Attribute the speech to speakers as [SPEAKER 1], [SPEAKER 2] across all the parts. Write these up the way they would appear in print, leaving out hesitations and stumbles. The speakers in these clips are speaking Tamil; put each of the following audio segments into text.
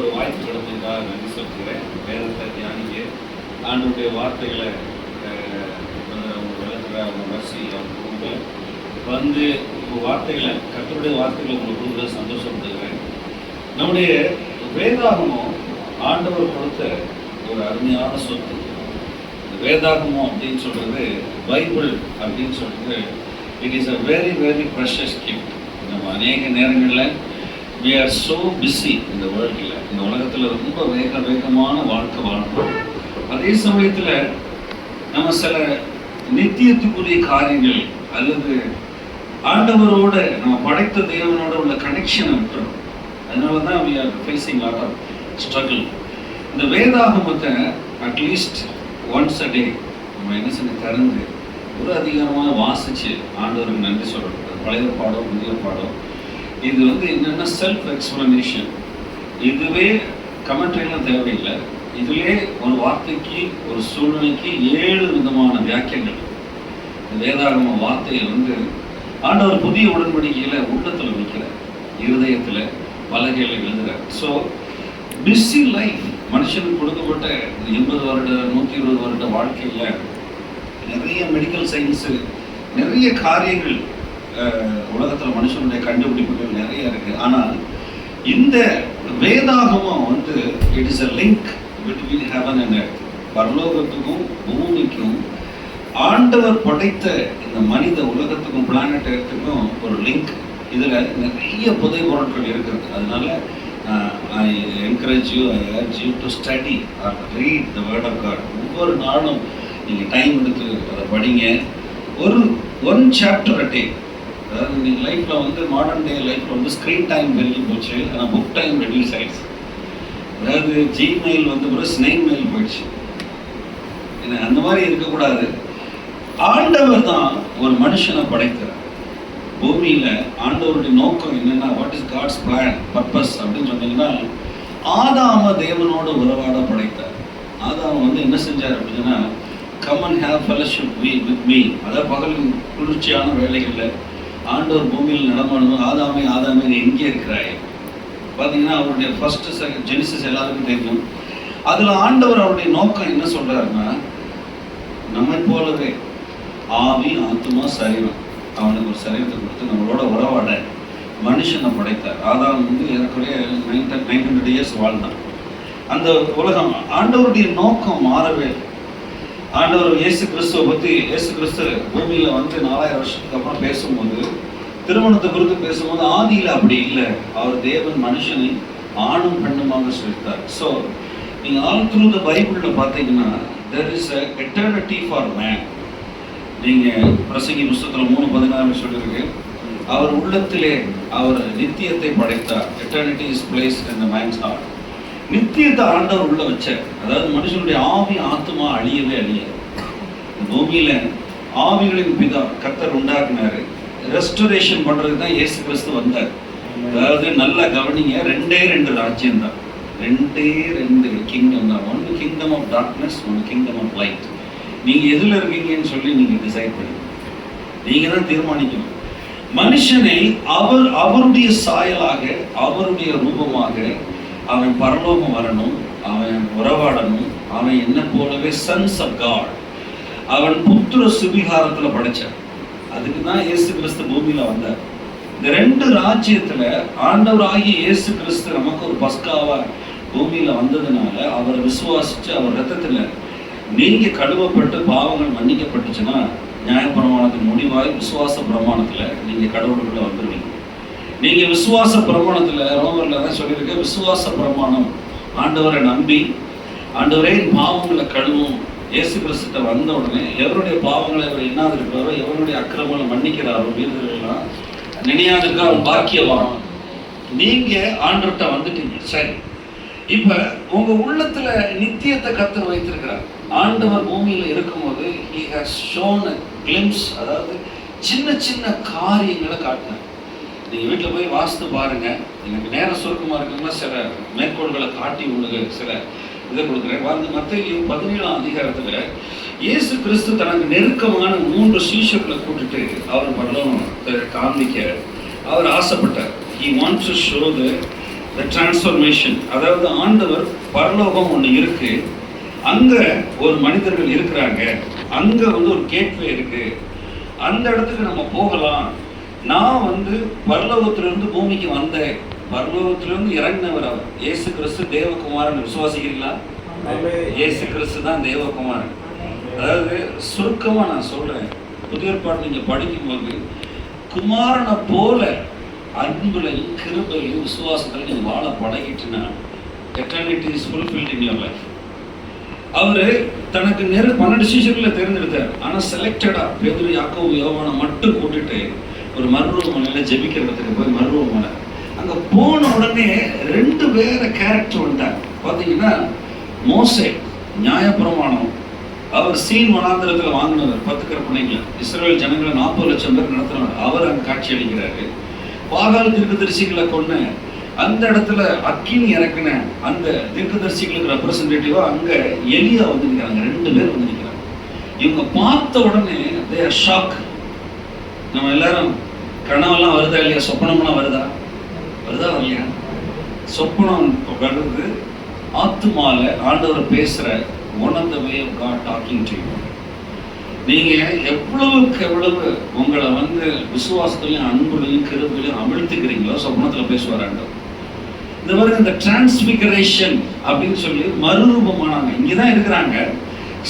[SPEAKER 1] ஒரு வாய்ப்பு கிடைச்சிருக்கா நன்றி சொல்கிறேன். வேதத்தை தியானிக்க ஆண்டுடைய வார்த்தைகளை அவங்க விளக்குற அவங்க வசி அவங்க கொடுங்க வந்து இப்போ வார்த்தைகளை கர்த்தருடைய வார்த்தைகளை உங்களுக்கு கொடுக்குற சந்தோஷப்படுகிறேன். நம்முடைய வேதாகமம் ஆண்டவர் கொடுத்த ஒரு அருமையான சொத்து. இந்த வேதாகமம் அப்படின்னு சொல்கிறது, பைபிள் அப்படின்னு சொல்கிறது, it is a very very precious gift. நம்ம அநேக நேரங்களில் we are so busy இந்த வேர்ல்டில், இந்த உலகத்தில் ரொம்ப வேகமான வாழ்க்கை வாழ்றோம். அதே சமயத்தில் நம்ம சில நித்தியத்துக்குரிய காரியங்கள் அல்லது ஆண்டவரோட நம்ம படைத்த தேவனோட உள்ள கனெக்ஷனை விட்டுறோம். அதனால தான் we are facing lot of struggle. இந்த வேதாகமத்தை அட்லீஸ்ட் ஒன்ஸ் அ டே நம்ம என்ன செஞ்சு திறந்து ஒரு அதிகாரமாக வாசித்து ஆண்டவருக்கு நன்றி சொல்கிறது. பழைய பாடம் புதிய பாடம் இது வந்து என்னென்னா செல்ஃப் எக்ஸ்பிளனேஷன். இதுவே கமெண்ட்ரிலாம் தேவையில்லை. இதிலே ஒரு வார்த்தைக்கு ஒரு சூழ்நிலைக்கு 7 விதமான வியாக்கியங்கள். வேதாகம வார்த்தையை வந்து ஆண்டவர் புதிய உடன்படிக்கையில் உள்ளத்தில் வைக்கிறார், இருதயத்தில் பலகையில் எழுதுகிறார். ஸோ பிஸி லைஃப் மனுஷனுக்கு கொடுக்கப்பட்ட 80 வருட 120 வருட வாழ்க்கையில் நிறைய மெடிக்கல் சயின்ஸு, நிறைய காரியங்கள் உலகத்தில் மனுஷனுடைய கண்டுபிடிப்புகள் நிறைய இருக்குது. ஆனால் இந்த வேதாகமம் வந்து it is a link between heaven and earth. பரலோகத்துக்கும் பூமிக்கும் ஆண்டவர் படைத்த இந்த மனித உலகத்துக்கும் பிளானட் எர்த்துக்கும் ஒரு லிங்க். இதில் நிறைய புதை பொருட்கள் இருக்கிறது. அதனால I encourage you, I urge you to study or read the word of God. ஒவ்வொரு நாளும் நீங்கள் டைம் எடுத்து அதை படிங்க. One chapter a day. அதாவது நீங்கள் லைஃப்பில் வந்து மாடர்ன் டே லைஃப்பில் வந்து ஸ்க்ரீன் டைம் வெளியே போச்சு, ஆனால் புக் டைம் ரெடியூஸ் ஆகிடுச்சு. அதாவது ஜிமெயில் வந்து கூட ஸ்னேக் மெயில் போயிடுச்சு. ஏன்னா அந்த மாதிரி இருக்கக்கூடாது. ஆண்டவர் தான் ஒரு மனுஷனை படைக்கிறார். பூமியில் ஆண்டவருடைய நோக்கம் என்னென்னா, what is God's plan purpose அப்படின்னு சொன்னீங்கன்னா, ஆதாம தேவனோட உறவாட படைத்தார். ஆதாம் வந்து என்ன செஞ்சார் அப்படின்னா, come and have fellowship with me. அதாவது பகல் குளிர்ச்சியான வேலைகளில் ஆண்டவர் பூமியில் நடமாடும். ஆதாமே எங்கே இருக்கிறாய் பார்த்தீங்கன்னா, அவருடைய ஃபர்ஸ்ட் ஜெனிசிஸ் எல்லாருக்கும் தெரியும். அதில் ஆண்டவர் அவருடைய நோக்கம் என்ன சொல்கிறாருன்னா, நம்மை போலவே ஆவி ஆத்மா சரீரம், அவனுக்கு ஒரு சரீரத்தை கொடுத்து நம்மளோட உறவாட மனுஷனை படைத்தார். ஆதாம் வந்து ஏறக்குறைய 900 இயர்ஸ் வாழ்ந்தான். அந்த உலகம் ஆண்டவருடைய நோக்கம் மாறவே. ஆண்டவர் இயேசு கிறிஸ்துவை பற்றி, இயேசு கிறிஸ்து பூமியில் வந்து 4000 வருஷத்துக்கு அப்புறம் பேசும்போது, திருமணத்தை குறித்து பேசும்போது, ஆதியில் அப்படி இல்லை. அவர் தேவன் மனுஷனை ஆணும் பெண்ணுமாக சொல்லிட்டார். ஸோ நீங்கள் ஆல் த்ரூ த பைபிளில் பார்த்தீங்கன்னா, there is a eternity for man. நீங்கள் பிரசங்கி புஸ்தகத்தில் 3:16 சொல்லியிருக்கு, அவர் உள்ளத்திலே அவர் நித்தியத்தை படைத்தார். Eternity is placed in the man's heart. நித்தியத்தை ஆண்டவர் உள்ள வச்சார். அதாவது மனுஷனுடைய ஆவி ஆத்மா அழியவே அழியாது. பூமியில் ஆவிகளின் பிதா கர்த்தர் உண்டாக்குனாரு. ரெஸ்டோரேஷன் பண்ணுறதுக்கு தான் இயேசு கிறிஸ்து வந்தார். அதாவது நல்லா கவனிங்க, 2 ராஜ்யம் தான், 2 கிங்டம் தான். ஒன்று கிங்டம் ஆஃப் டார்க்னஸ், ஒன்று கிங்டம் ஆஃப் லைட். நீங்கள் எதில் இருக்கீங்கன்னு சொல்லி நீங்கள் டிசைட் பண்ணுங்க. நீங்கள் தான் தீர்மானிக்கணும். மனுஷனை அவருடைய சாயலாக, அவருடைய ரூபமாக அவன் பரலோகம் வரணும், அவன் உறவாடணும். அவன் என்ன போலவே சன்ஸ் ஆஃப் காட், அவன் புத்திர சுவிகாரத்தில் படைச்சான். அதுக்கு தான் இயேசு கிறிஸ்து பூமியில் வந்தார். இந்த 2 ராஜ்யத்தில் ஆண்டவராகிய இயேசு கிறிஸ்து நமக்கு ஒரு பஸ்காவா பூமியில் வந்ததுனால அவரை விசுவாசித்து அவர் ரத்தத்தில் நீங்கள் கழுவப்பட்டு பாவங்கள் மன்னிக்கப்பட்டுச்சுன்னா, நியாயப்பிரமாணத்தின் முடிவாய் விசுவாச பிரமாணத்தில் நீங்கள் கடவுளுக்குள்ளே வந்துடுவீங்க. நீங்கள் விசுவாச பிரமாணத்தில் ரோமரில் தான் சொல்லியிருக்க, விசுவாச பிரமாணம் ஆண்டவரை நம்பி, ஆண்டவரே பாவங்களை கழுவும். இயேசு கிறிஸ்துட்ட வந்த உடனே எவருடைய பாவங்களை அவர் எண்ணாதிருக்கிறாரோ, எவருடைய அக்கிரமங்களை மன்னிக்கிறாரோ, வீரர்களெல்லாம் நினையாதிருக்க அவன் பாக்கியவான். நீங்கள் ஆண்டவர்கிட்ட வந்துட்டீங்க. சரி, இப்போ உங்கள் உள்ளத்தில் நித்தியத்தை கர்த்தர் வைத்திருக்கிறார். ஆண்டவர் பூமியில் இருக்கும்போது he has shown a glimpse, அதாவது சின்ன சின்ன காரியங்களை காட்டினார். நீங்கள் வீட்டில் போய் வாசித்து பாருங்கள். எனக்கு நேரம் சுருக்கமாக இருக்குன்னா சில மேற்கோள்களை காட்டி உங்களுக்கு சில இதை கொடுக்குறேன். மத்தேயு 17ஆம் அதிகாரத்தில் இயேசு கிறிஸ்து தனக்கு நெருக்கமான 3 சீஷர்களை கூட்டிட்டு அவர் பரலோகம் காண்பிக்க அவர் ஆசைப்பட்டார். He wants to show the the transformation. அதாவது ஆண்டவர் பரலோகம் ஒன்று இருக்கு, அங்க ஒரு மனிதர்கள் இருக்கிறாங்க, அங்க வந்து ஒரு கேட்வே இருக்கு, அந்த இடத்துக்கு நம்ம போகலாம். நான் வந்து பரலோகத்திலிருந்து பூமிக்கு வந்தேன், பரலோகத்திலிருந்து இறங்கினவர் அவர். இயேசு கிறிஸ்து தேவகுமாரன் விசுவாசிக்கிறீங்களா? இயேசு கிறிஸ்து தான் தேவகுமாரன். அதாவது சுருக்கமாக நான் சொல்றேன், புதிய ஏற்பாடு நீங்க படிக்கும்போது குமாரனை போல அன்புலையும் கிருபையும் விசுவாசத்தில் நீங்க வாழ பழகிட்டுனா eternity is fulfilled in your life. அவரு தனக்கு 12 சீஷர்களை தேர்ந்தெடுத்தார். ஆனா செலக்டடா பேதுரு, யாக்கோபு, யோவானை மட்டும் கூட்டிட்டு ஒரு மறுரூபமனையில ஜெபிக்கிற இடத்துக்கு போய் மறுரூபமனை அங்க போன உடனே 2 பேரை கேரக்டர் வந்தாங்க. பாத்தீங்கன்னா மோசே நியாயப்பிரமாணம், அவர் சீன் வனாந்திரத்தில் வாங்கினவர் 10 கற்பனைகளை, இஸ்ரேல் ஜனங்களை 40 லட்சம் பேர் நடத்தினவர், அவர் அங்கே காட்சி அளிக்கிறாரு. பாகால் தீர்க்கதரிசிகளை கொன்ன அந்த இடத்துல அக்கினி இறக்குன அந்த தீர்க்கதரிசிகளுக்கு ரெப்ரசன்டேட்டிவா அங்க எலியா வந்து நிற்கிறாங்க, 2 பேர் வந்து நிற்கிறாங்க. இவங்க பார்த்த உடனே தே ஆர் ஷாக். நம்ம எல்லாரும் கனவெல்லாம் வருதா இல்லையா, சொப்பனம்லாம் வருதா வரலையா? சொப்பனம் வருது, ஆத்துமால ஆண்டவர் பேசுற one of the way of God talking to you. நீங்க எவ்வளவுக்கு எவ்வளவு உங்களை வந்து விசுவாசத்திலையும் அன்புலையும் கிருபையிலையும் அமிழ்த்துக்கிறீங்களோ சொப்பனத்துல பேசுவார் ஆண்டவர். இந்த மாதிரி இந்த டிரான்ஸ்பிகரேஷன் அப்படின்னு சொல்லி மறுரூபமானாங்க, இங்கதான் இருக்கிறாங்க.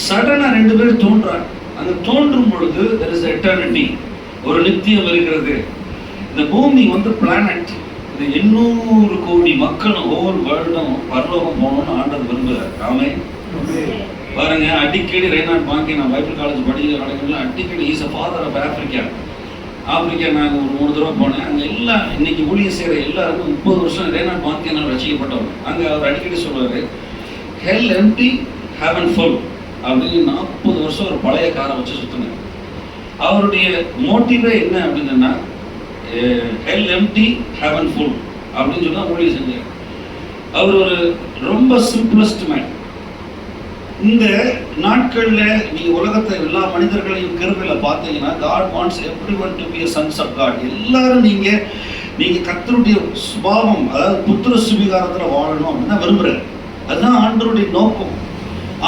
[SPEAKER 1] சடனா 2 பேர் தோன்றாங்க. அந்த தோன்றும் பொழுது there is eternity, ஒரு நித்தியம் இருக்கிறது. இந்த பூமி வந்து பிளானட், இந்த 800 கோடி மக்களும் ஒவ்வொரு வேர்ல்டும் பரலோகம் போகணும்னு ஆண்டவர் விரும்புகிறார். ஆமென். பாருங்க, அடிக்கடி ரெய்னார்ட் பாங்கே, நான் பைபிள் காலேஜ் படிக்கிற காலங்கள்லாம் அடிக்கடி is a father of Africa. Africa நான் ஒரு 3 தடவை போனேன். அங்கே எல்லாம் இன்னைக்கு ஊழியர் செய்கிற எல்லாருக்கும் 30 வருஷம் ரெய்னார்ட் பாங்கே நான் ரசிக்கப்பட்டவர். அங்கே அவர் அடிக்கடி சொல்லுவார், ஹெல் எம்டி ஹெவன் ஃபுல் அப்படின்னு. 40 வருஷம் ஒரு பழைய காரை வச்சு சுற்றினார். அவருடைய மோட்டிவே என்ன அப்படின்னா ஹெல் எம்டி ஹெவன் ஃபுல் அப்படின்னு சொன்னா ஊழியர் செஞ்சார். அவர் ஒரு ரொம்ப சிம்பிளஸ்ட் மேன். இந்த நாட்கள்ல நீ உலகத்தை எல்லா மனிதர்களையும் கிருபையில பார்த்தீங்கன்னா God wants everyone to be a sons of God. எல்லாரும் நீங்க கர்த்தருடைய சுபாவம், அதாவது புத்திர சுவிகாரத்துல வாழணும் அப்படின்னு விரும்புறாரு. அதுதான் ஆண்டவருடைய நோக்கம்.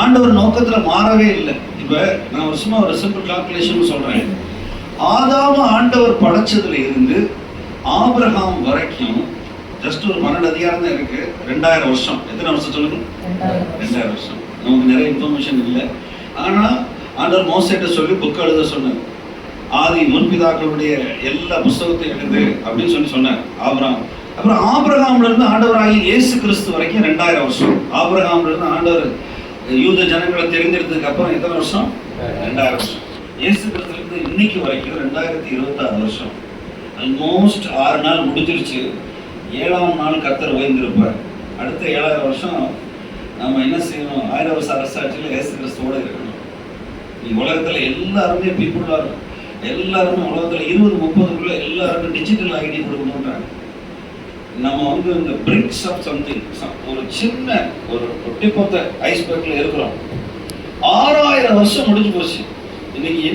[SPEAKER 1] ஆண்டவர் நோக்கத்துல மாறவே இல்லை. இப்ப நான் ஒரு சிம்பிள் கால்குலேஷன் சொல்றேன். ஆதாம ஆண்டவர் படைச்சதுல இருந்து ஆபிரகாம் வரைக்கும் ஜஸ்ட் ஒரு 12 அதிகாரம் தான் இருக்கு. 2000 வருஷம். எத்தனை வருஷம் சொல்லுங்க? 2000 வருஷம். நமக்கு நிறைய இன்ஃபர்மேஷன் இல்லை. ஆனால் ஆண்டவர் மோசேட்ட சொல்லி புக் எழுத சொன்னார். ஆதி முன்பிதாக்களுடைய எல்லா புஸ்தகத்தையும் எழுது அப்படின்னு சொன்னார் ஆபிரகாம். அப்புறம் ஆபிரகாம்ல இருந்து ஆண்டவராகி இயேசு கிறிஸ்து வரைக்கும் 2000 வருஷம். ஆபிரகாம்ல இருந்து ஆண்டவர் யூத ஜனங்களை தெரிந்தெடுத்ததுக்கு அப்புறம் எத்தனை வருஷம்? 2000 வருஷம். இயேசு கிறிஸ்துல இருந்து இன்னைக்கு வரைக்கும் 2026 வருஷம். ஆல்மோஸ்ட் 6 நாள் முடிஞ்சிருச்சு. 7ஆம் நாள் கர்த்தர் ஓய்ந்திருப்பார். அடுத்த 7000 வருஷம் நம்ம என்ன செய்யணும்? 1000 வருஷ அரசாட்சியில் இயேசு கிறிஸ்துவோட இருக்கணும். நீ உலகத்துல எல்லாருமே பீப்புளா இருக்கும், எல்லாருமே உலகத்துல 20-30க்குள்ள எல்லாருக்கும் டிஜிட்டல் ஐடி கொடுக்கணுன்றாங்க. நம்ம வந்து இந்த பிரிக்ஸ் ஆஃப் சம்திங், ஒரு சின்ன ஒரு டிப் ஆஃப் த ஐஸ்பர்க்ல இருக்கிறோம். 6000 வருஷம் முடிஞ்சு போச்சு. இன்னைக்கு